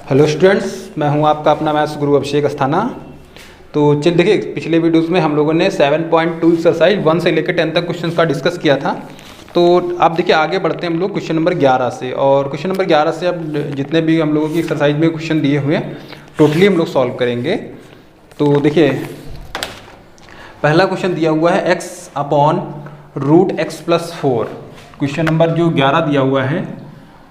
Hello students, मैं हूं आपका अपना मैथ्स गुरु अभिषेक अस्थाना। तो चल देखिए, पिछले वीडियोस में हम लोगों ने 7.2 एक्सरसाइज 1 से लेकर 10 तक क्वेश्चंस का डिस्कस किया था। तो अब देखिए आगे बढ़ते हैं हम लोग क्वेश्चन नंबर 11 से। और क्वेश्चन नंबर 11 से अब जितने भी हम लोगों की एक्सरसाइज में क्वेश्चन दिए हुए हैं टोटली हम लोग सॉल्व करेंगे। तो देखिए पहला क्वेश्चन दिया हुआ है x/√x+4। क्वेश्चन नंबर जो 11 दिया हुआ है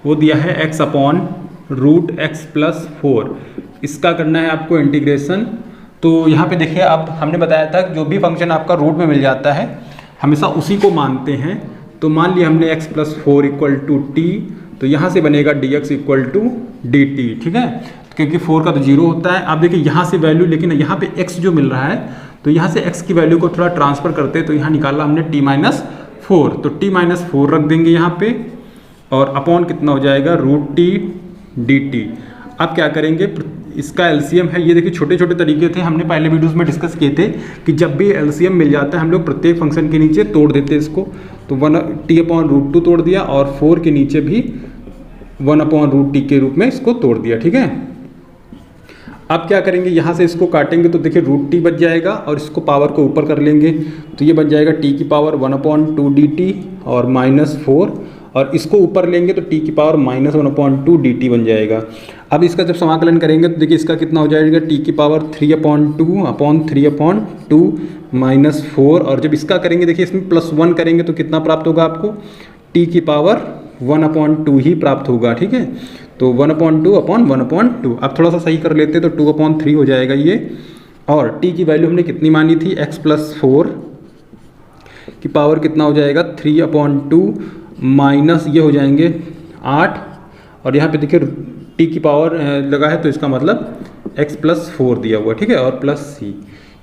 वो दिया है x/√x+4। इसका करना है आपको इंटीग्रेशन। तो यहाँ पे देखिए, अब हमने बताया था जो भी फंक्शन आपका रूट में मिल जाता है हमेशा उसी को मानते हैं। तो मान लिया हमने x+4 = t, तो यहाँ से बनेगा dx = dt। ठीक है, क्योंकि 4 का तो 0 होता है। आप देखिए यहाँ से वैल्यू, लेकिन यहाँ पे x जो मिल रहा है तो यहाँ से x की वैल्यू को थोड़ा ट्रांसफर करते हैं। तो यहाँ निकाला हमने t-4, तो t-4 रख देंगे यहाँ पे, और अपॉन कितना हो जाएगा √t dt। अब क्या करेंगे, इसका एलसीएम है। ये देखिए छोटे छोटे तरीके थे, हमने पहले वीडियोस में डिस्कस किए थे कि जब भी एलसीएम मिल जाता है हम लोग प्रत्येक फंक्शन के नीचे तोड़ देते हैं इसको। तो 1t/√2 तोड़ दिया, और 4 के नीचे भी 1/√t के रूप में इसको तोड़ दिया। ठीक है, अब क्या करेंगे, यहाँ से इसको काटेंगे तो देखिए √t बच जाएगा, और इसको पावर को ऊपर कर लेंगे तो ये बच जाएगा t⁻1/2 dt और -4, और इसको ऊपर लेंगे तो t⁻−1/2 dt बन जाएगा। अब इसका जब समाकलन करेंगे तो देखिए इसका कितना हो जाएगा t⁻3/2 -4, और जब इसका करेंगे देखिए इसमें +1 करेंगे तो कितना प्राप्त होगा आपको, t⁻1/2 ही प्राप्त होगा। ठीक है, तो 1/2/1/2। अब थोड़ा सा सही कर लेते तो 2/3 हो जाएगा ये। और t की वैल्यू हमने कितनी मानी थी, x+4 की पावर कितना हो जाएगा 3/2 माइनस ये हो जाएंगे 8, और यहाँ पे देखिए t की पावर लगा है तो इसका मतलब x+4 दिया हुआ। ठीक है, और +c। ये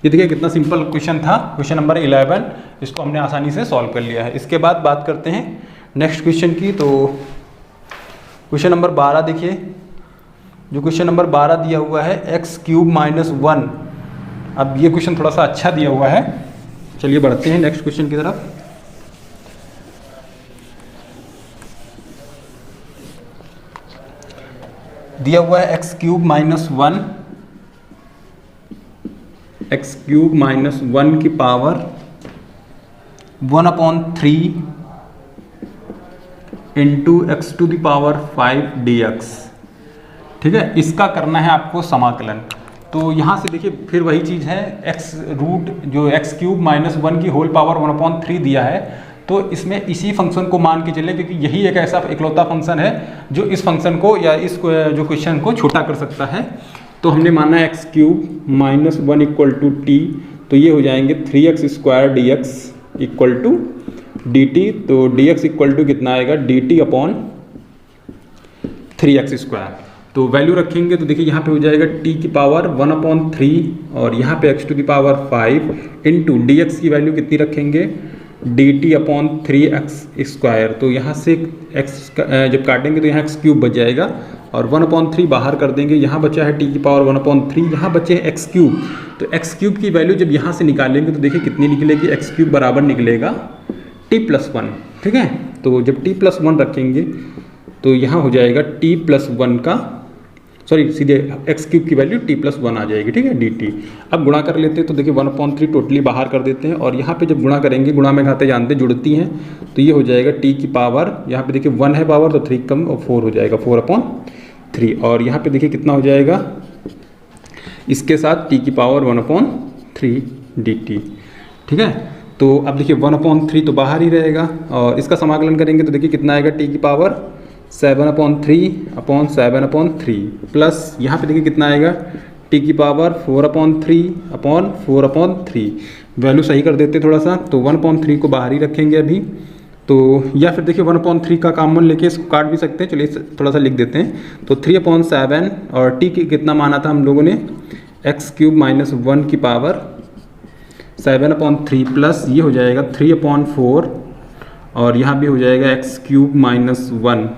देखिए कितना सिंपल क्वेश्चन था, क्वेश्चन नंबर 11। इसको हमने आसानी से सॉल्व कर लिया है। इसके बाद बात करते हैं नेक्स्ट क्वेश्चन की। तो क्वेश्चन नंबर 12 देखिए, जो क्वेश्चन नंबर 12 दिया हुआ है x³ - 1। अब ये क्वेश्चन थोड़ा सा अच्छा दिया हुआ है। चलिए बढ़ते हैं नेक्स्ट क्वेश्चन की तरफ। दिया हुआ है x³ - 1 की पावर 1/3 × x⁵ dx। ठीक है, इसका करना है आपको समाकलन। तो यहाँ से देखिए फिर वही चीज़ है, x³ - 1 की होल पावर 1/3 दिया है। तो इसमें इसी फंक्शन को मान के चले, क्योंकि यही एक ऐसा इकलौता फंक्शन है जो इस फंक्शन को या इस जो क्वेश्चन को छोटा कर सकता है। तो हमने माना x³ - 1 = t, तो ये हो जाएंगे 3x² dx = dt। तो dx = कितना आएगा, dt/3x²। तो वैल्यू रखेंगे तो देखिए यहाँ पे हो जाएगा t⁻1/3, और यहाँ पे x⁵ इंटू dx की वैल्यू कितनी रखेंगे, dt/3x²। तो यहाँ से x जब काटेंगे तो यहाँ x³ बच जाएगा, और 1/3 बाहर कर देंगे। यहाँ बचा है t⁻1/3, यहाँ बचे है x³। तो x³ की वैल्यू जब यहाँ से निकालेंगे तो देखिए कितनी निकलेगी, x³ बराबर निकलेगा t+1। ठीक है, तो जब t+1 रखेंगे तो यहाँ हो जाएगा t+1 का, सॉरी सीधे x³ की वैल्यू t+1 आ जाएगी। ठीक है, dt। अब गुणा कर लेते हैं तो देखिए 1/3 टोटली बाहर कर देते हैं, और यहाँ पे जब गुणा करेंगे, गुणा में घाते जानते जुड़ती हैं, तो ये हो जाएगा t की पावर, यहाँ पे देखिए 1 है पावर तो 3 कम और 4 हो जाएगा 4/3, और यहाँ पे देखिए कितना हो जाएगा इसके साथ t⁻1/3 dt। ठीक है, तो अब देखिए 1/3 तो बाहर ही रहेगा, और इसका समाकलन करेंगे तो देखिए कितना आएगा t⁻7/3/7/3 प्लस यहाँ पे देखिए कितना आएगा t⁻4/3/4/3। वैल्यू सही कर देते थोड़ा सा, तो 1/3 को बाहर ही रखेंगे अभी। तो या फिर देखिए 1/3 का कॉमन लेके इसको काट भी सकते हैं। चलिए थोड़ा सा लिख देते हैं। तो 3/7, और t की कितना माना था हम लोगों ने, x³ - 1 की पावर 7/3 प्लस ये हो जाएगा 3/4, और यहाँ भी हो जाएगा x³ - 1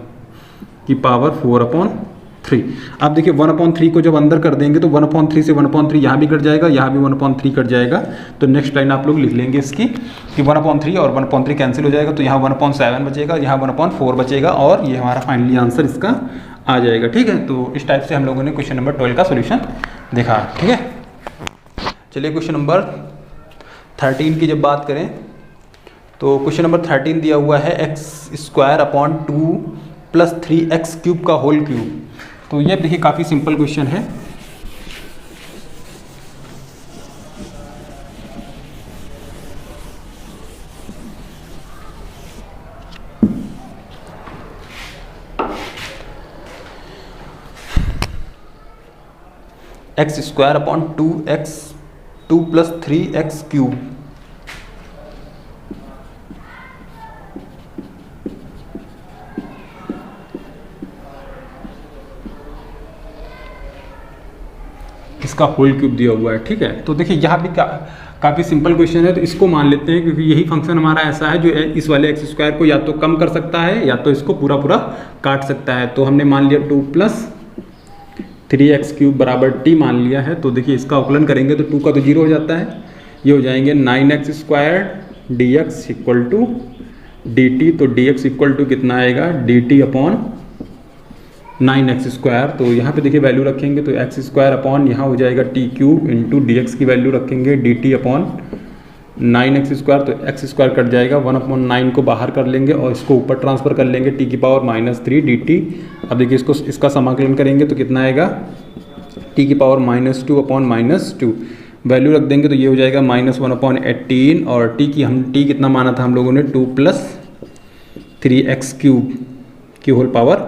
की पावर 4/3। अब देखिए 1/3 को जब अंदर कर देंगे तो 1/3 से 1/3 यहाँ भी कट जाएगा, यहाँ भी 1/3 कट जाएगा। तो नेक्स्ट लाइन आप लोग लिख लेंगे इसकी कि 1/3 और 1/3 कैंसिल हो जाएगा, तो यहाँ 1/7 बचेगा, यहाँ 1/4 बचेगा, और ये हमारा फाइनली आंसर इसका आ जाएगा। ठीक है, तो इस टाइप से हम लोगों ने क्वेश्चन नंबर 12 का सोल्यूशन देखा। ठीक है, चलिए क्वेश्चन नंबर 13 की जब बात करें तो क्वेश्चन नंबर 13 दिया हुआ है x² अपॉन 2 प्लस 3x³ का होल क्यूब। तो ये देखिए काफ़ी सिंपल क्वेश्चन है। x² upon 2 plus 3x³। इसका होल क्यूब दिया हुआ है। ठीक है, तो देखिए यहाँ भी काफ़ी सिंपल क्वेश्चन है, तो इसको मान लेते हैं क्योंकि यही फंक्शन हमारा ऐसा है जो इस वाले x² को या तो कम कर सकता है या तो इसको पूरा पूरा काट सकता है। तो हमने मान लिया 2 प्लस 3x³ बराबर t मान लिया है। तो देखिए इसका अवकलन करेंगे तो 2 का तो 0 हो जाता है, ये हो जाएंगे 9x² dx equal to dt। तो dx इक्वल टू कितना आएगा, dt अपॉन 9x²। तो यहाँ पे देखिए वैल्यू रखेंगे तो x² अपॉन यहाँ हो जाएगा t³ इंटू dx की वैल्यू रखेंगे dt अपॉन 9x²। तो x² कट जाएगा, 1/9 को बाहर कर लेंगे और इसको ऊपर ट्रांसफर कर लेंगे t की पावर -3 dt। अब देखिए इसका समाकलन करेंगे तो कितना आएगा, t की पावर -2/-2 वैल्यू रख देंगे तो ये हो जाएगा -1/18 और t कितना माना था हम लोगों ने 2 प्लस 3x³ की होल पावर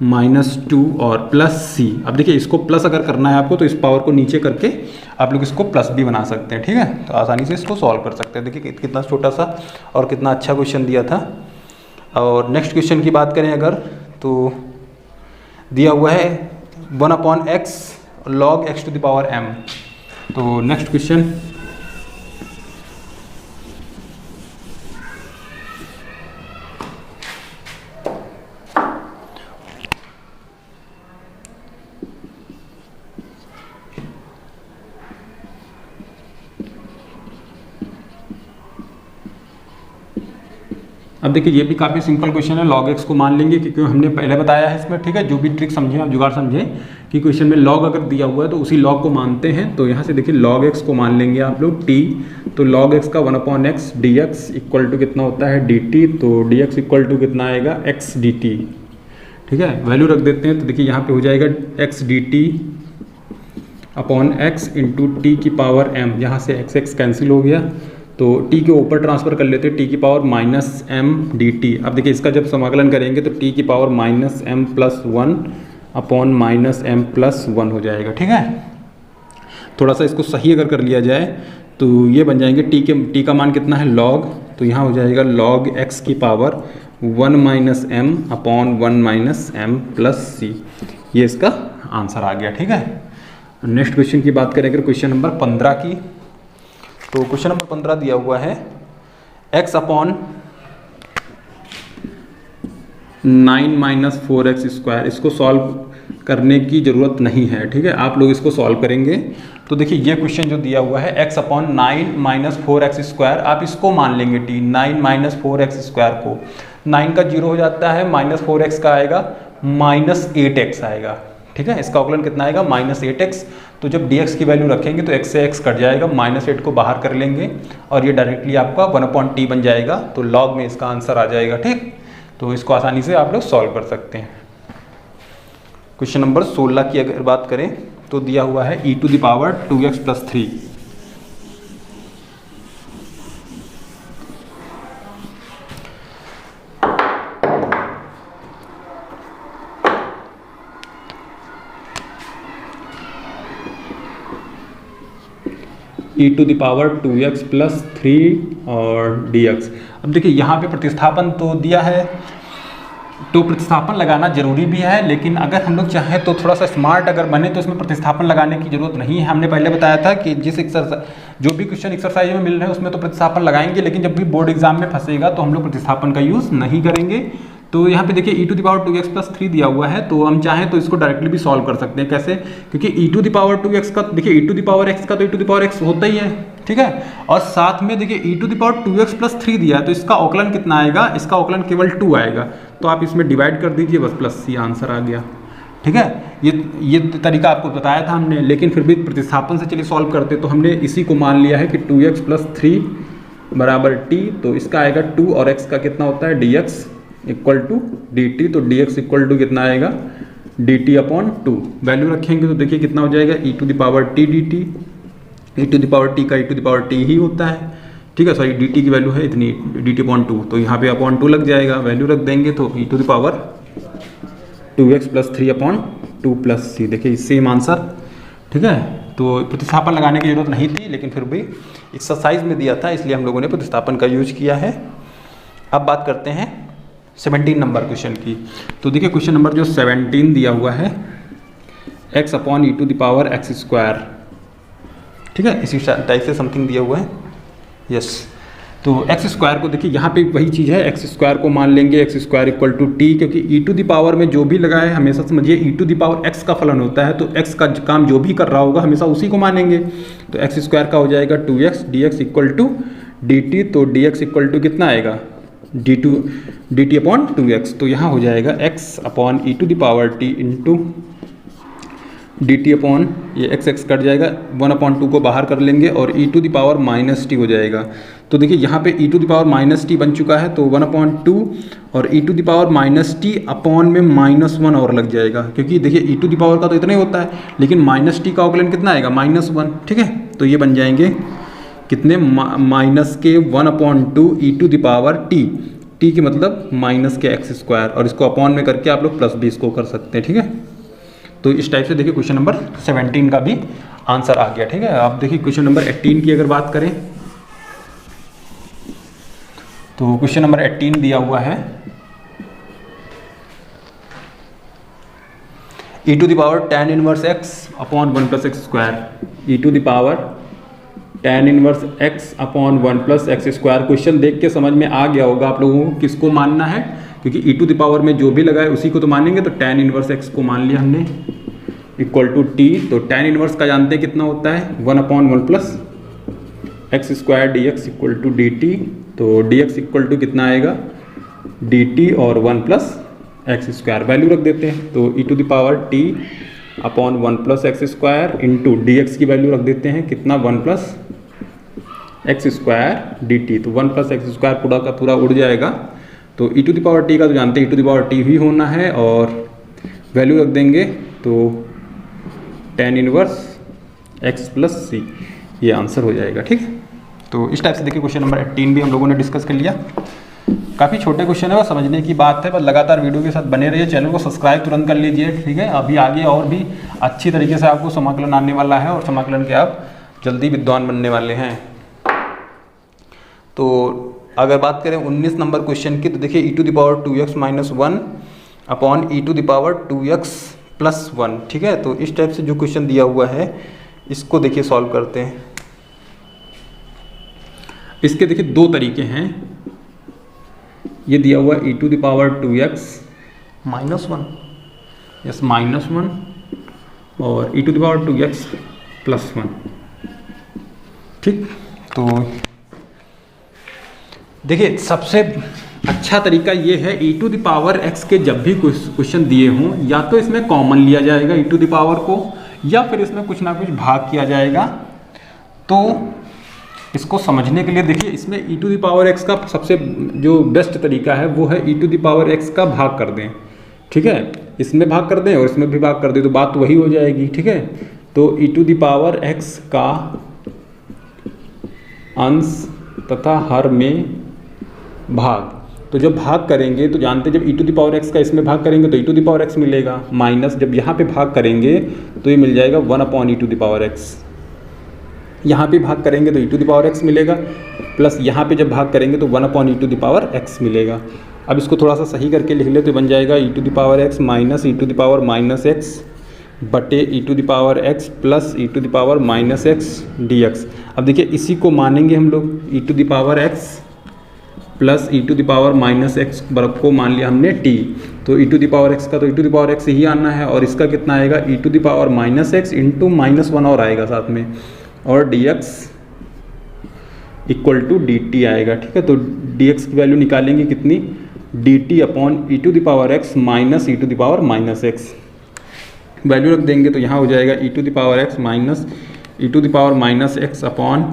-2 और प्लस c। अब देखिए इसको प्लस अगर करना है आपको तो इस पावर को नीचे करके आप लोग इसको प्लस भी बना सकते हैं। ठीक है, तो आसानी से इसको सॉल्व कर सकते हैं। देखिए कितना छोटा सा और कितना अच्छा क्वेश्चन दिया था। और नेक्स्ट क्वेश्चन की बात करें अगर तो दिया हुआ है 1/x log x⁻m। तो नेक्स्ट क्वेश्चन अब देखिए ये भी काफ़ी सिंपल क्वेश्चन है। log x को मान लेंगे क्योंकि हमने पहले बताया है इसमें। ठीक है, जो भी ट्रिक समझे आप, जुगाड़ समझे कि क्वेश्चन में log अगर दिया हुआ है तो उसी log को मानते हैं। तो यहाँ से देखिए log x को मान लेंगे आप लोग t। तो log x का 1/x dx इक्वल टू कितना होता है dt। तो dx इक्वल टू कितना आएगा x dt। ठीक है, वैल्यू रख देते हैं तो देखिए यहाँ पे हो जाएगा x dt upon x into T की पावर m। यहाँ से x कैंसिल हो गया तो t के ऊपर ट्रांसफ़र कर लेते हैं, t की पावर -m dt। अब देखिए इसका जब समाकलन करेंगे तो t की पावर -m+1 अपॉन -m+1 हो जाएगा। ठीक है, थोड़ा सा इसको सही अगर कर लिया जाए तो ये बन जाएंगे t का मान कितना है log। तो यहाँ हो जाएगा log x की पावर 1 - m अपॉन 1 - m+c। ये इसका आंसर आ गया। ठीक है, नेक्स्ट क्वेश्चन की बात करें अगर क्वेश्चन नंबर 15 की तो क्वेश्चन नंबर 15 दिया हुआ है x अपॉन 9 - 4x²। इसको सॉल्व करने की ज़रूरत नहीं है। ठीक है, आप लोग इसको सॉल्व करेंगे तो देखिए ये क्वेश्चन जो दिया हुआ है x अपॉन 9 - 4x², आप इसको मान लेंगे t। 9 - 4x² को 9 का 0 हो जाता है, -4x का आएगा -8x आएगा। ठीक है, इसका अवकलन कितना आएगा -8x। तो जब dx की वैल्यू रखेंगे तो x से x कट जाएगा, -8 को बाहर कर लेंगे और ये डायरेक्टली आपका 1/t बन जाएगा। तो log में इसका आंसर आ जाएगा। ठीक, तो इसको आसानी से आप लोग सॉल्व कर सकते हैं। क्वेश्चन नंबर 16 की अगर बात करें तो दिया हुआ है e⁻²x + 3। e⁻²x + 3 और dx। अब देखिए यहाँ पे प्रतिस्थापन तो दिया है तो प्रतिस्थापन लगाना जरूरी भी है, लेकिन अगर हम लोग चाहें तो थोड़ा सा स्मार्ट अगर बने तो इसमें प्रतिस्थापन लगाने की जरूरत नहीं है। हमने पहले बताया था कि जो भी क्वेश्चन एक्सरसाइज में मिल रहे हैं उसमें तो प्रतिस्थापन लगाएंगे, लेकिन जब भी बोर्ड एग्जाम में फंसेगा तो हम लोग प्रतिस्थापन का यूज़ नहीं करेंगे। तो यहाँ पे देखिए e⁻²x + 3 दिया हुआ है, तो हम चाहें तो इसको डायरेक्टली भी सॉल्व कर सकते हैं। कैसे? क्योंकि e⁻²x का देखिए e⁻x का तो e⁻x होता ही है। ठीक है, और साथ में देखिए e⁻²x + 3 दिया है तो इसका अवकलन कितना आएगा? इसका अवकलन केवल 2 आएगा। तो आप इसमें डिवाइड कर दीजिए बस, +c आंसर आ गया। ठीक है। ये तरीका आपको बताया था हमने, लेकिन फिर भी प्रतिस्थापन से चलिए सॉल्व करते। तो हमने इसी को मान लिया है कि 2x + 3 बराबर t, तो इसका आएगा 2 और x का कितना होता है dx इक्वल टू dt, तो dx इक्वल टू कितना आएगा dt/2। वैल्यू रखेंगे तो देखिए कितना हो जाएगा e to the power t dt, e to the power t का e to the power t ही होता है, ठीक है। सॉरी dt की वैल्यू है इतनी dt/2, तो यहाँ पे /2 लग जाएगा, वैल्यू रख देंगे तो e to the power 2x + 3/2 + c, देखिए सेम आंसर, ठीक है। तो प्रतिस्थापन लगाने की जरूरत नहीं थी, लेकिन फिर भी एक्सरसाइज में दिया था इसलिए हम लोगों ने प्रतिस्थापन का यूज किया है। अब बात करते हैं 17 नंबर क्वेश्चन की। तो देखिए क्वेश्चन नंबर जो 17 दिया हुआ है x/e⁴ x², ठीक है, इसी टाइप से समथिंग दिया हुआ है, यस। तो x² को देखिए यहाँ पे वही चीज़ है, x² को मान लेंगे x² = t, क्योंकि e⁴ में जो भी लगा है हमेशा समझिए e⁴x का फलन होता है, तो x का काम जो भी कर रहा होगा हमेशा उसी को मानेंगे। तो x² का हो जाएगा 2x, dx = dt, तो dx = कितना आएगा dt/2x, तो यहाँ हो जाएगा x/e⁴t dt ये x कट जाएगा, 1/2 को बाहर कर लेंगे और e⁻−t हो जाएगा। तो देखिए यहाँ पे e⁻−t बन चुका है, तो 1/2 और e⁻−t अपॉन में -1 और लग जाएगा, क्योंकि देखिए e⁻ का तो इतना ही होता है, लेकिन -t का अवकलन कितना आएगा -1, ठीक है। तो ये बन जाएंगे कितने -1/2 e⁻t, t के मतलब -x², और इसको अपॉन में करके आप लोग प्लस भी इसको कर सकते हैं, ठीक है। तो इस टाइप से देखिए क्वेश्चन नंबर 17 का भी आंसर आ गया, ठीक है। अब देखिए क्वेश्चन नंबर 18 की अगर बात करें, तो क्वेश्चन नंबर 18 दिया हुआ है e⁻tan 1x/1 + x², e⁻tan 1x/1 + x²। Question देख के समझ में आ गया होगा आप लोगों को किसको मानना है, क्योंकि e⁻ में जो भी लगा है उसी को तो मानेंगे। तो tan 1x को मान लिया हमने इक्वल टू t, तो tan 1 का जानते हैं कितना होता है 1/1 + x² dx = dt, तो dx = कितना आएगा dt और 1 + x², वैल्यू रख देते हैं। तो e⁻t/1 + x² इंटू dx की वैल्यू रख देते हैं कितना 1 + x² dt, तो 1 + x² पूरा का पूरा उड़ जाएगा। तो e⁻t का तो जानते हैं e⁻t ही होना है, और वैल्यू रख देंगे तो tan 1x + c, ये आंसर हो जाएगा, ठीक है। तो इस टाइप से देखिए क्वेश्चन नंबर 18 भी हम लोगों ने डिस्कस कर लिया। काफ़ी छोटे क्वेश्चन है, बस समझने की बात है, बस लगातार वीडियो के साथ बने रहिए, चैनल को सब्सक्राइब तुरंत कर लीजिए, ठीक है। अभी आगे और भी अच्छी तरीके से आपको समाकलन आने वाला है, और समाकलन के आप जल्दी विद्वान बनने वाले हैं। तो अगर बात करें 19 नंबर क्वेश्चन की, तो देखिए e⁻2x - 1 अपॉन e⁻2x + 1, ठीक है। तो इस टाइप से जो क्वेश्चन दिया हुआ है इसको देखिए सॉल्व करते हैं। इसके देखिए दो तरीके हैं, ये दिया हुआ e⁻2x - 1, यस -1, और e⁻2x + 1, ठीक। तो देखिए सबसे अच्छा तरीका ये है e⁻x के जब भी क्वेश्चन दिए हों, या तो इसमें कॉमन लिया जाएगा e⁻ को, या फिर इसमें कुछ ना कुछ भाग किया जाएगा। तो इसको समझने के लिए देखिए इसमें e⁻x का सबसे जो बेस्ट तरीका है वो है e⁻x का भाग कर दें, ठीक है। इसमें भाग कर दें और इसमें भी भाग कर दें, तो बात तो वही हो जाएगी, ठीक है। तो e⁻x का अंश तथा हर में भाग, तो जब भाग करेंगे तो जानते हैं जब e⁻x का इसमें भाग करेंगे तो e⁻x मिलेगा, माइनस जब यहाँ पे भाग करेंगे तो ये मिल जाएगा 1/e⁻x, यहाँ पे भाग करेंगे तो e⁻x मिलेगा, प्लस यहाँ पे जब भाग करेंगे तो 1/e⁻x मिलेगा। अब इसको थोड़ा सा सही करके लिख ले तो बन जाएगा e⁻x माइनस e⁻−x बटे e⁻x प्लस e⁻−x dx। अब देखिए इसी को मानेंगे हम लोग e⁻x प्लस e⁻−x वर्ग को मान लिया हमने t, तो e⁻x का तो e⁻x ही आना है, और इसका कितना आएगा e⁻−x इंटू -1 और आएगा साथ में, और dx = dt आएगा, ठीक है। तो dx की वैल्यू निकालेंगे कितनी dt/e⁻x माइनस e⁻−x, वैल्यू रख देंगे तो यहाँ हो जाएगा e to the power x minus e to the power minus x upon,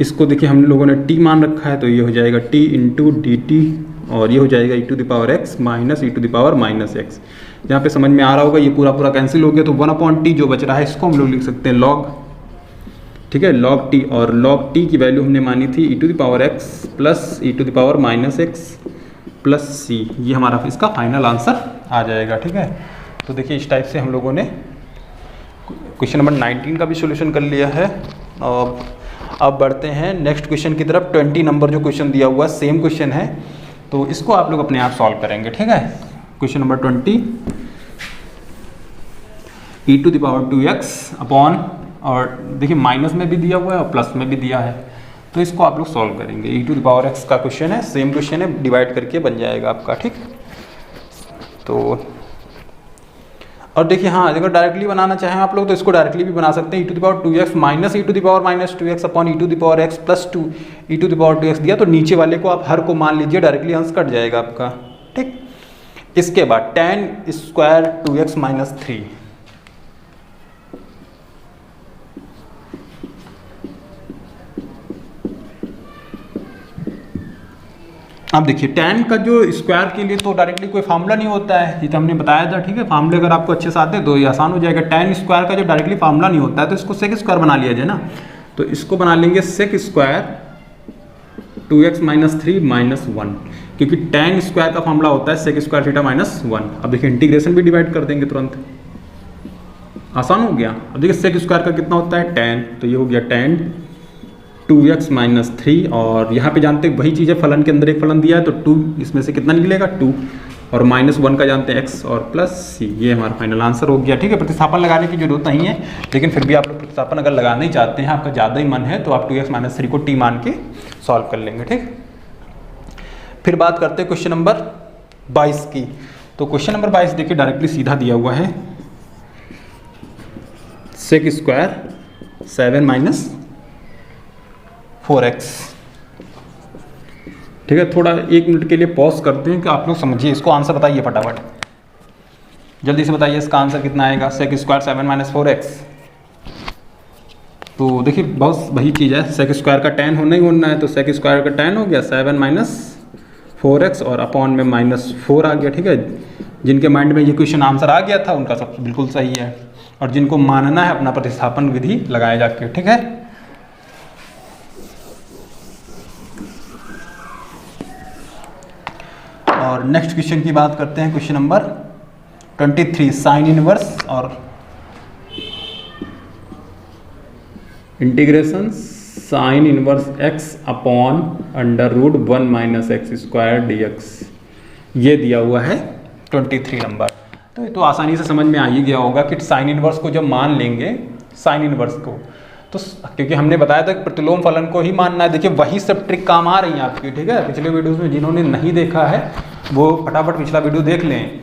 इसको देखिए हम लोगों ने टी मान रखा है तो ये हो जाएगा टी इंटू डी टी, और ये हो जाएगा e to the power x minus e to the power minus x. यहाँ पे समझ में आ रहा होगा, ये पूरा पूरा कैंसिल हो गया तो 1/t जो बच रहा है इसको हम लोग लिख सकते हैं लॉग, ठीक है, लॉग टी, और लॉग टी की वैल्यू हमने मानी थी e to the power x plus e to the power minus x plus c. ये हमारा इसका फाइनल आंसर आ जाएगा, ठीक है। तो देखिए इस टाइप से हम लोगों ने क्वेश्चन नंबर 19 का भी सोल्यूशन कर लिया है। और अब बढ़ते हैं नेक्स्ट क्वेश्चन की तरफ। 20 नंबर जो क्वेश्चन दिया हुआ है सेम क्वेश्चन है, तो इसको आप लोग अपने आप सॉल्व करेंगे, ठीक है। Question number 20, e to the power 2x upon, और देखिए माइनस में भी दिया हुआ है और प्लस में भी दिया है, तो इसको आप लोग सॉल्व करेंगे। ई टू द पावर एक्स का क्वेश्चन है, सेम क्वेश्चन है, डिवाइड करके बन जाएगा आपका, ठीक। तो और देखिए हाँ, अगर डायरेक्टली बनाना चाहें आप लोग तो इसको डायरेक्टली भी बना सकते हैं। E to the power 2x minus e to the power minus 2x upon e to the power x plus 2 e to the power 2x दिया, तो नीचे वाले को आप हर को मान लीजिए, डायरेक्टली अंश कट जाएगा आपका, ठीक। इसके बाद tan स्क्वायर 2x माइनस 3, अब देखिए tan का जो स्क्वायर के लिए तो डायरेक्टली कोई फार्मूला नहीं होता है, ये तो हमने बताया था, ठीक है। फार्मूले अगर आपको अच्छे से आते हैं तो ये आसान हो जाएगा। tan स्क्वायर का जो डायरेक्टली फार्मूला नहीं होता है तो इसको सेक स्क्वायर बना लिया जाए ना, तो इसको बना लेंगे sec square 2x minus 3 minus 1, क्योंकि tan स्क्वायर का फार्मूला होता है सेक स्क्वायर थीटा माइनस 1। अब देखिए इंटीग्रेशन भी डिवाइड कर देंगे तुरंत, आसान हो गया। अब देखिए सेक स्क्वायर का कितना होता है tan, तो ये हो गया tan 2x माइनस 3, और यहाँ पे जानते हैं वही चीज़ है, फलन के अंदर एक फलन दिया है तो 2 इसमें से कितना निकलेगा 2, और माइनस 1 का जानते हैं x और प्लस c। ये हमारा फाइनल आंसर हो गया, ठीक है। प्रतिस्थापन लगाने की जरूरत नहीं है, लेकिन फिर भी आप लोग प्रतिस्थापन अगर लगाना ही चाहते हैं, आपका ज़्यादा ही मन है, तो आप 2x माइनस 3 को t मान के सॉल्व कर लेंगे, ठीक। फिर बात करते हैं क्वेश्चन नंबर 22 की। तो क्वेश्चन नंबर 22 देखिए डायरेक्टली सीधा दिया हुआ है, सेक स्क्वायर 7 माइनस 4x, ठीक है। थोड़ा 1 मिनट के लिए पॉज करते हैं कि आप लोग समझिए, इसको आंसर बताइए फटाफट, जल्दी से बताइए इसका आंसर कितना आएगा। सेक स्क्वायर 7 माइनस 4x, तो देखिए बहुत वही चीज़ है, सेक स्क्वायर का tan होना ही होना है, तो सेक स्क्वायर का tan हो गया 7 माइनस 4x और अपॉन में माइनस 4 आ गया, ठीक है। जिनके माइंड में ये क्वेश्चन आंसर आ गया था उनका सब बिल्कुल सही है, और जिनको मानना है अपना प्रतिस्थापन विधि लगाए जाके, ठीक है। और नेक्स्ट क्वेश्चन की बात करते हैं, क्वेश्चन नंबर 23, साइन इनवर्स और integration sine inverse x upon under root 1 minus x square dx, ये दिया हुआ है 23 नंबर। तो ये तो आसानी से समझ में आ ही गया होगा कि साइन इनवर्स को जब मान लेंगे, साइन इनवर्स को, तो क्योंकि हमने बताया था कि प्रतिलोम फलन को ही मानना है। देखिए वही सब ट्रिक काम आ रही है आपकी, ठीक है। पिछले वीडियोस में जिन्होंने नहीं देखा है वो फटाफट पिछला वीडियो देख लें।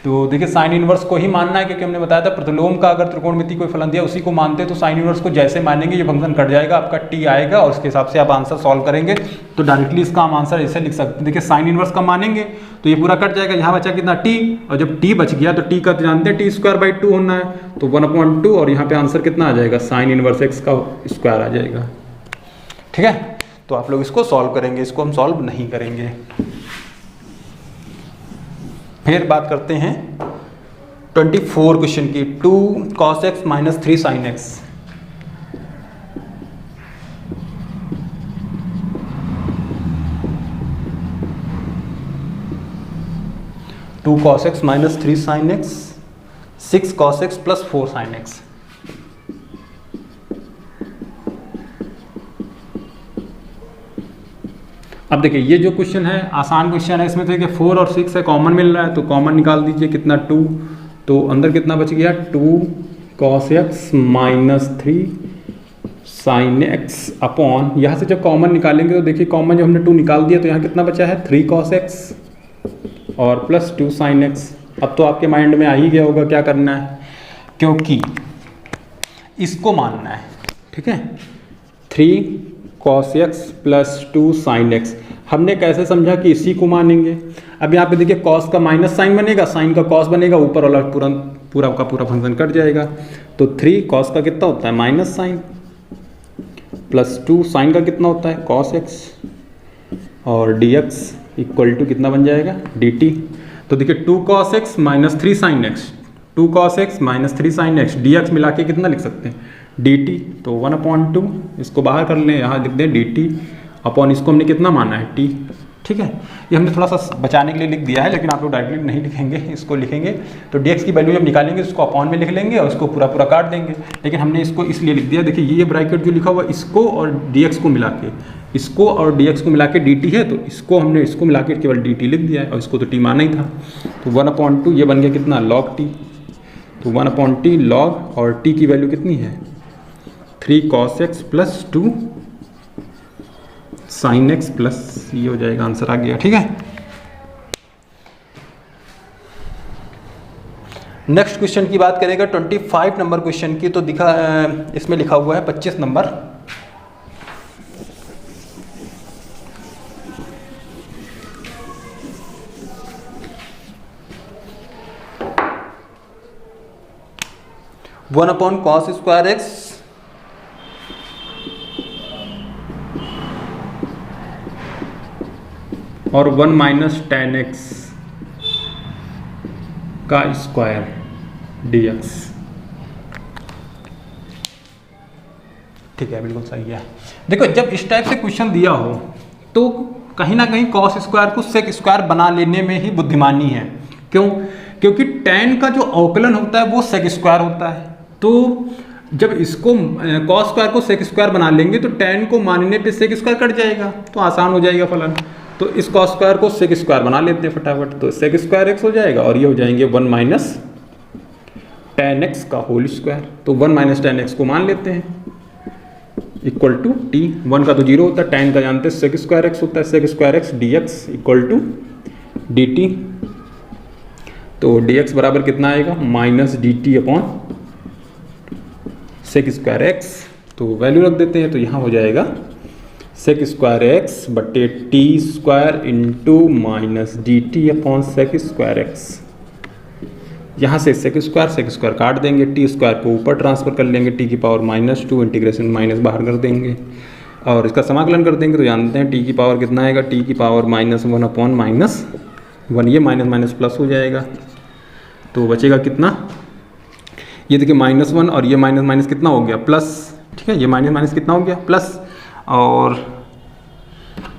तो देखिए साइन इनवर्स को ही मानना है, क्योंकि हमने बताया था प्रतिलोम का अगर त्रिकोणमिति कोई फलन दिया उसी को मानते हैं, तो साइन इनवर्स को जैसे मानेंगे ये फंक्शन कट जाएगा, आपका टी आएगा और उसके हिसाब से आप आंसर सॉल्व करेंगे। तो डायरेक्टली इसका हम आंसर ऐसे लिख सकते हैं, देखिए साइन इनवर्स का मानेंगे तो ये पूरा कट जाएगा, यहाँ बचा कितना टी, और जब टी बच गया तो टी का जानते हैं टी स्क्वायर बाई 2 होना है, तो 1/2, और यहाँ पे आंसर कितना आ जाएगा, साइन इनवर्स एक्स का स्क्वायर आ जाएगा, ठीक है। तो आप लोग इसको सॉल्व करेंगे, इसको हम सॉल्व नहीं करेंगे। फिर बात करते हैं 24 क्वेश्चन की, 2 cos x minus 3 sin x। Two cos x minus 3 sin x, 6 cos x plus 4 sin x। अब देखिए ये जो क्वेश्चन है आसान क्वेश्चन है, इसमें देखिए 4 और 6 है, कॉमन मिल रहा है, तो कॉमन निकाल दीजिए, कितना 2, तो अंदर कितना बच गया 2 cos x minus 3 sin x upon, यहाँ से जब कॉमन निकालेंगे तो देखिए कॉमन जब हमने 2 निकाल दिया तो यहाँ कितना बचा है 3 cos x और प्लस 2 sin x। अब तो आपके माइंड में आ ही गया होगा क्या करना है, क्योंकि इसको मानना है, ठीक है। 3 cos x plus 2 sin x हमने कैसे समझा कि इसी को मानेंगे। अब यहाँ पे देखिए cos का माइनस साइन बनेगा, साइन का cos बनेगा, ऊपर वाला तुरंत पूरा का पूरा फंक्शन कट जाएगा। तो 3 कॉस का कितना होता है माइनस साइन, प्लस 2 साइन का कितना होता है कॉस एक्स, और dx इक्वल टू कितना बन जाएगा dt। तो देखिए 2 cos x minus 3 sine x, 2 cos x minus 3 sine x dx मिला के कितना लिख सकते हैं dt। तो 1/2 इसको बाहर कर लें, यहाँ लिख दें dt अपॉन इसको हमने कितना माना है t। ठीक है, ये हमने थोड़ा सा बचाने के लिए लिख दिया है, लेकिन आप लोग डायरेक्टली नहीं लिखेंगे, इसको लिखेंगे तो dx की वैल्यू जब निकालेंगे उसको अपॉन में लिख लेंगे और उसको पूरा पूरा काट देंगे। लेकिन हमने इसको इसलिए लिख दिया, देखिए ये ब्रैकेट जो लिखा हुआ इसको और dx को मिला के, इसको और dx को मिला के dt है, तो इसको हमने इसको मिला के केवल dt लिख दिया है और इसको तो t माना ही था। तो 1/2 ये बन गया कितना log t। तो 1/t log और t की वैल्यू कितनी है 3 cos x plus 2 sine x plus, ये हो जाएगा आंसर आ गया। ठीक है, नेक्स्ट क्वेश्चन की बात करेगा 25 नंबर क्वेश्चन की। तो दिखा इसमें लिखा हुआ है 25 number, one upon cos square x और 1 माइनस टेन एक्स का स्क्वायर dx। ठीक है, बिल्कुल सही है। देखो जब इस टाइप से क्वेश्चन दिया हो तो कहीं ना कहीं कॉस स्क्वायर को सेक स्क्वायर बना लेने में ही बुद्धिमानी है। क्यों? क्योंकि tan का जो अवकलन होता है वो सेक स्क्वायर होता है। तो जब इसको कॉस स्क्वायर को सेक स्क्वायर बना लेंगे तो tan को मानने पे सेक स्क्वायर कट जाएगा, तो आसान हो जाएगा फलन। तो इस कॉस स्क्वायर को सेक स्क्वायर बना लेते हैं फटाफट, तो सेक स्क्वायर एक्स हो जाएगा और ये हो जाएंगे 1 माइनस टेन एक्स का होल स्क्वायर। तो 1 माइनस टेन एक्स को मान लेते हैं इक्वल टू टी। 1 का तो 0 होता है, टेन का जानते हैं सेक स्क्वायर एक्स होता है, sec square x dx equal to dt। तो dx बराबर कितना आएगा minus dt upon sec square x. तो वैल्यू रख देते हैं, तो यहाँ हो जाएगा सेक स्क्वायर एक्स बटे t square into minus d t upon sec square x. यहाँ से सेक स्क्वायर काट देंगे, टी स्क्वायर को ऊपर ट्रांसफर कर लेंगे, टी की पावर -2 इंटीग्रेशन माइनस बाहर कर देंगे और इसका समाकलन कर देंगे। तो जानते हैं टी की पावर कितना आएगा, टी की पावर -1 अपॉन -1, ये माइनस माइनस प्लस हो जाएगा। तो बचेगा कितना, ये देखिए -1 और ये माइनस माइनस कितना हो गया प्लस। ठीक है, ये माइनस माइनस कितना हो गया प्लस, और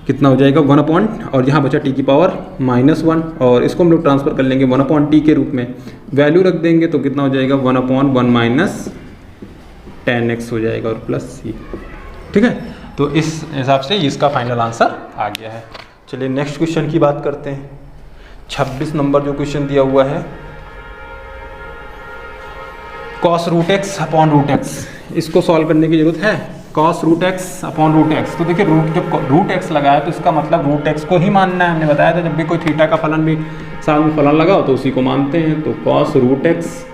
कितना हो जाएगा 1 अपॉन, और यहाँ बचा टी की पावर -1 और इसको हम लोग ट्रांसफर कर लेंगे 1 अपॉन टी के रूप में, वैल्यू रख देंगे तो कितना हो जाएगा 1 अपॉन 1 माइनस टेन एक्स हो जाएगा और प्लस सी। ठीक है, तो इस हिसाब से इसका फाइनल आंसर आ गया है। चलिए नेक्स्ट क्वेश्चन की बात करते हैं। 26 नंबर जो क्वेश्चन दिया हुआ है cos root x upon root x, इसको सॉल्व करने की जरूरत है। Cos root x upon root x, तो देखिए जब रूट एक्स लगाया तो इसका मतलब रूट एक्स को ही मानना है। हमने बताया था जब भी कोई थीटा का फलन भी साथ में फलन लगाओ तो उसी को मानते हैं। तो cos root x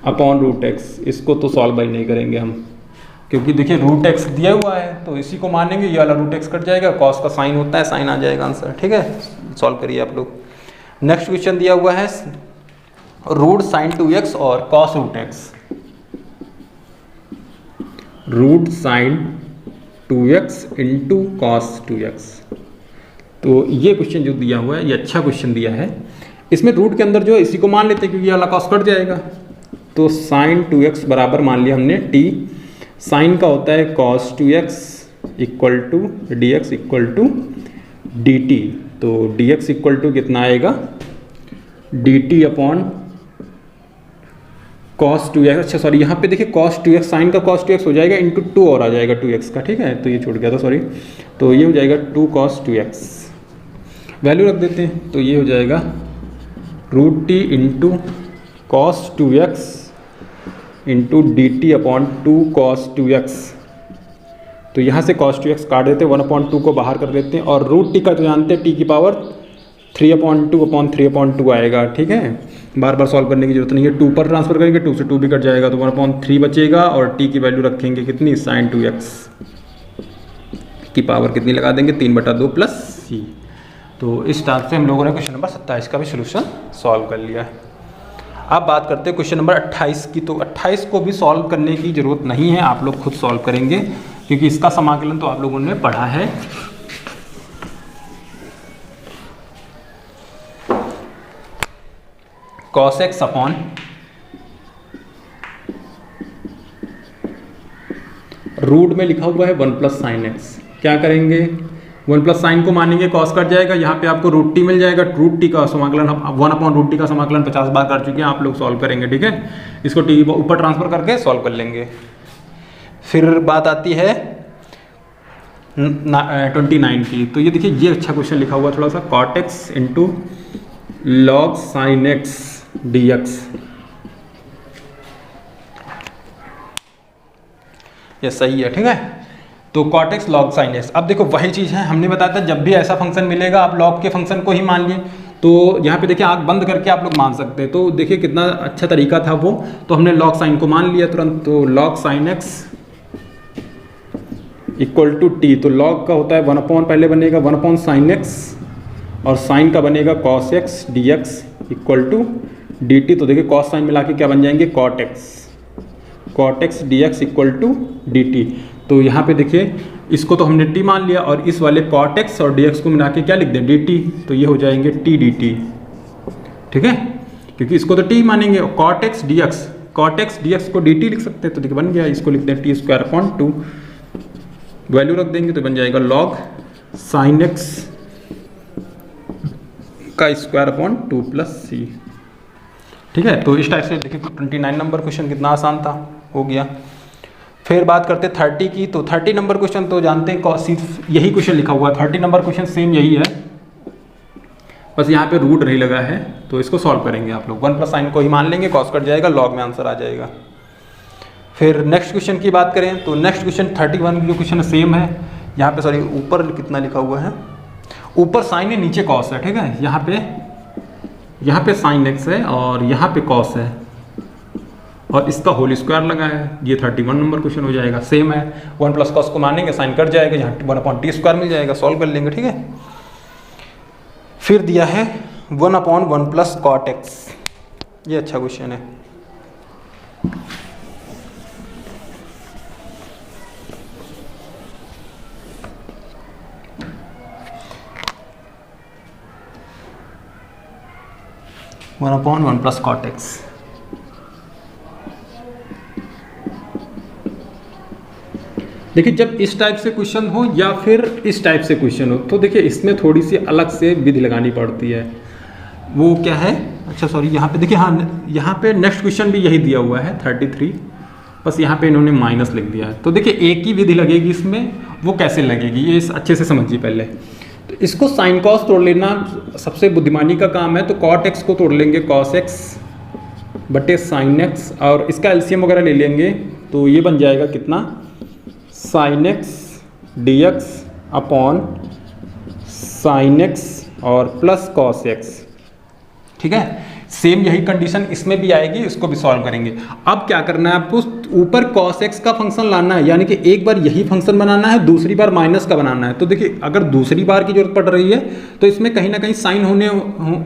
upon root x, इसको तो सॉल्व ही नहीं करेंगे हम, क्योंकि देखिए रूट एक्स दिया हुआ है तो इसी को मानेंगे, ये वाला रूट एक्स कट जाएगा, कॉस का साइन होता है, साइन आ जाएगा आंसर। ठीक है, सॉल्व करिए आप लोग। नेक्स्ट क्वेश्चन दिया हुआ है रूट साइन 2x और cos root x, root sine 2x into cos 2x। तो ये क्वेश्चन जो दिया हुआ है ये अच्छा क्वेश्चन दिया है। इसमें रूट के अंदर जो है इसी को मान लेते हैं क्योंकि ये वाला कॉस कट जाएगा। तो साइन 2x बराबर मान लिया हमने t, साइन का होता है cos 2x equal to d x equal to d t. तो dx इक्वल टू कितना आएगा dt अपॉन कॉस 2x। अच्छा सॉरी, यहाँ पे देखिए कॉस 2x, साइन का कॉस 2x हो जाएगा इंटू 2 और आ जाएगा 2x का। ठीक है, तो ये छूट गया था सॉरी, तो ये हो जाएगा 2 cos 2x, वैल्यू रख देते हैं। तो ये हो जाएगा root t into cos 2x into d t upon 2 cos 2x। तो यहाँ से cos 2x काट देते हैं, 1/2 को बाहर कर देते हैं और रूट टी का तो जानते हैं टी की पावर 3/2 अपॉन 3/2 आएगा। ठीक है, बार बार सॉल्व करने की जरूरत नहीं है, 2 पर ट्रांसफर करेंगे, 2 से 2 भी कट जाएगा तो 1/3 बचेगा और t की वैल्यू रखेंगे कितनी साइन 2x की पावर कितनी लगा देंगे 3/2 प्लस c। तो इस टाइप से हम लोगों ने क्वेश्चन नंबर 27 का भी सोल्यूशन सॉल्व कर लिया है। अब बात करते हैं क्वेश्चन नंबर 28 की। तो 28 को भी सॉल्व करने की ज़रूरत नहीं है, आप लोग खुद सॉल्व करेंगे क्योंकि इसका समाकलन तो आप लोगों ने पढ़ा है। cos x अपॉन रूट में लिखा हुआ है 1 प्लस साइन एक्स। क्या करेंगे, 1 प्लस साइन को मानेंगे, कॉस कट जाएगा, यहाँ पे आपको रूट टी मिल जाएगा। रूट टी का समाकलन 1 अपॉन रूट टी का समाकलन 50 बार कर चुके हैं, आप लोग सॉल्व करेंगे, ठीक है। इसको टी ऊपर ट्रांसफर करके सॉल्व कर लेंगे। फिर बात आती है 29 की। तो ये देखिए, ये अच्छा क्वेश्चन लिखा हुआ थोड़ा सा, cot x into log sine x D x. ये सही है, ठीक है। तो cot x log sin x। अब देखो वही चीज़ है, हमने बताया था जब भी ऐसा फंक्शन मिलेगा आप log के फंक्शन को ही मान लिए। तो यहाँ पे देखिए आँख बंद करके आप लोग मान सकते हैं। तो देखिए कितना अच्छा तरीका था वो। तो हमने log sin को मान लिया तुरंत। तो log sin x equal to t. तो log का होता है 1 अपॉन, पहले बनेगा 1 अपॉन साइन एक्स और साइन का बनेगा cos x dx equal to dt। तो देखिए cos साइन मिला के क्या बन जाएंगे, cot x dx equal to dt। तो यहाँ पे देखिए इसको तो हमने t मान लिया और इस वाले cot x और dx को मिला के क्या लिख दें, dt। तो ये हो जाएंगे t dt, ठीक है, क्योंकि इसको तो t मानेंगे। और cot x dx को dt लिख सकते हैं। तो देखिए बन गया, इसको लिख दें t स्क्वायर अपॉन 2, वैल्यू रख देंगे तो बन जाएगा log sin x का स्क्वायर अपॉन 2 प्लस सी, ठीक है। तो इस टाइप से देखिए 29 नंबर क्वेश्चन कितना आसान था, हो गया। फिर बात करते हैं 30 की। तो 30 नंबर क्वेश्चन तो जानते हैं, सिर्फ यही क्वेश्चन लिखा हुआ है। 30 नंबर क्वेश्चन सेम यही है, बस यहाँ पे रूट नहीं लगा है। तो इसको सॉल्व करेंगे आप लोग, 1 प्लस साइन को ही मान लेंगे, कॉस कट जाएगा, लॉग में आंसर आ जाएगा। फिर नेक्स्ट क्वेश्चन की बात करें तो नेक्स्ट क्वेश्चन 31 जो क्वेश्चन सेम है। यहाँ पे सॉरी ऊपर कितना लिखा हुआ है, ऊपर साइन है नीचे कॉस है, ठीक है। यहाँ पे साइन एक्स है और यहाँ पे कॉस है और इसका होल स्क्वायर लगा है। ये 31 नंबर क्वेश्चन हो जाएगा, सेम है। 1 प्लस कॉस को मानेंगे, साइन कट जाएगा, यहाँ 1 अपॉन टी स्क्वायर मिल जाएगा, सॉल्व कर लेंगे, ठीक है। फिर दिया है 1 अपॉन 1 प्लस कॉट एक्स। ये अच्छा क्वेश्चन है। One upon 1 plus cot x. देखिए जब इस टाइप से क्वेश्चन हो या फिर इस टाइप से क्वेश्चन हो तो देखिए इसमें थोड़ी सी अलग से विधि लगानी पड़ती है। वो क्या है, अच्छा सॉरी यहाँ पे देखिए, हाँ यहाँ पे नेक्स्ट क्वेश्चन भी यही दिया हुआ है 33, बस यहाँ पे इन्होंने माइनस लिख दिया है। तो देखिए एक ही विधि लगेगी इसमें, वो कैसे लगेगी ये अच्छे से समझिए पहले। तो इसको साइन कॉस तोड़ लेना सबसे बुद्धिमानी का काम है। तो कॉट एक्स को तोड़ लेंगे कॉस एक्स बटे साइन एक्स और इसका एलसीएम वगैरह ले लेंगे। तो ये बन जाएगा कितना, sine x D x upon sine x और प्लस कॉस एक्स, ठीक है। सेम यही कंडीशन इसमें भी आएगी, इसको भी सॉल्व करेंगे। अब क्या करना है आपको, ऊपर cos x का फंक्शन लाना है, यानी कि एक बार यही फंक्शन बनाना है, दूसरी बार माइनस का बनाना है। तो देखिए अगर दूसरी बार की जरूरत पड़ रही है तो इसमें कहीं ना कहीं साइन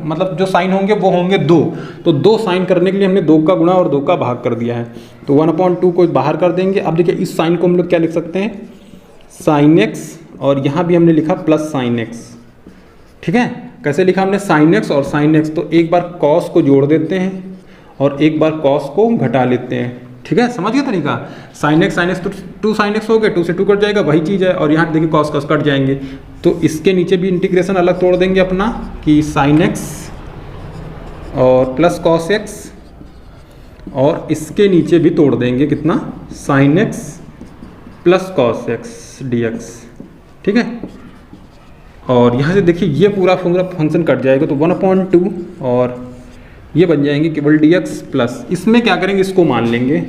मतलब जो साइन होंगे वो होंगे 2। तो 2 साइन करने के लिए हमने 2 का गुणा और 2 का भाग कर दिया है। तो 1/2 को बाहर कर देंगे। अब देखिए इस साइन को हम लोग क्या लिख सकते हैं, साइन एक्स, और यहाँ भी हमने लिखा प्लस साइन एक्स, ठीक है। कैसे लिखा हमने, साइन एक्स और साइन एक्स। तो एक बार कॉस को जोड़ देते हैं और एक बार कॉस को घटा लेते हैं, ठीक है। समझ गए तरीका, साइन एक्स तो 2 साइन एक्स हो गए, 2 से 2 कट जाएगा, वही चीज़ है। और यहाँ देखिए कॉस कॉस कट जाएंगे। तो इसके नीचे भी इंटीग्रेशन अलग तोड़ देंगे अपना कि साइन एक्स और प्लस कॉस एक्स, और इसके नीचे भी तोड़ देंगे कितना, sine x plus cos x D x, ठीक है। और यहाँ से देखिए ये पूरा फंक्शन कट जाएगा। तो 1/2 और ये बन जाएंगे केवल dx प्लस, इसमें क्या करेंगे, इसको मान लेंगे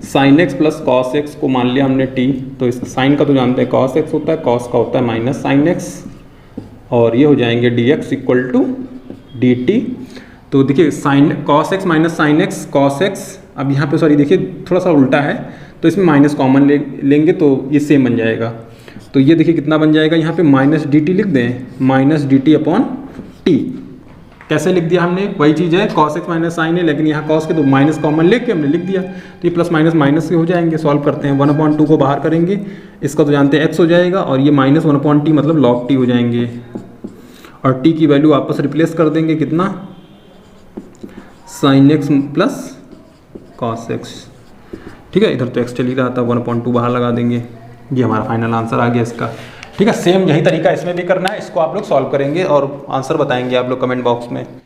sine x plus cos x को मान लिया हमने t। तो इस साइन का तो जानते हैं कॉस एक्स होता है, कॉस का होता है माइनस साइन एक्स, और ये हो जाएंगे dx इक्वल टू dt। तो देखिए sine cos x minus sine x cos x. अब यहाँ पे सॉरी देखिए थोड़ा सा उल्टा है, तो इसमें माइनस कॉमन लेंगे तो ये सेम बन जाएगा। तो ये देखिए कितना बन जाएगा, यहाँ पे माइनस डी टी लिख दें, minus d t upon T, कैसे लिख दिया हमने, वही चीज़ है cos x माइनस साइन है, लेकिन यहाँ cos के तो माइनस कॉमन लेके हमने लिख दिया, तो ये प्लस माइनस माइनस से हो जाएंगे। सॉल्व करते हैं, 1/2 को बाहर करेंगे, इसका तो जानते हैं x हो जाएगा, और ये माइनस 1/t मतलब log t हो जाएंगे, और t की वैल्यू वापस रिप्लेस कर देंगे, कितना sin x plus cos x। ठीक है, इधर तो x चल ही रहा था, 1/2 बाहर लगा देंगे, ये हमारा फाइनल आंसर आ गया इसका। ठीक है, सेम यही तरीका इसमें भी करना है, इसको आप लोग सॉल्व करेंगे और आंसर बताएंगे आप लोग कमेंट बॉक्स में।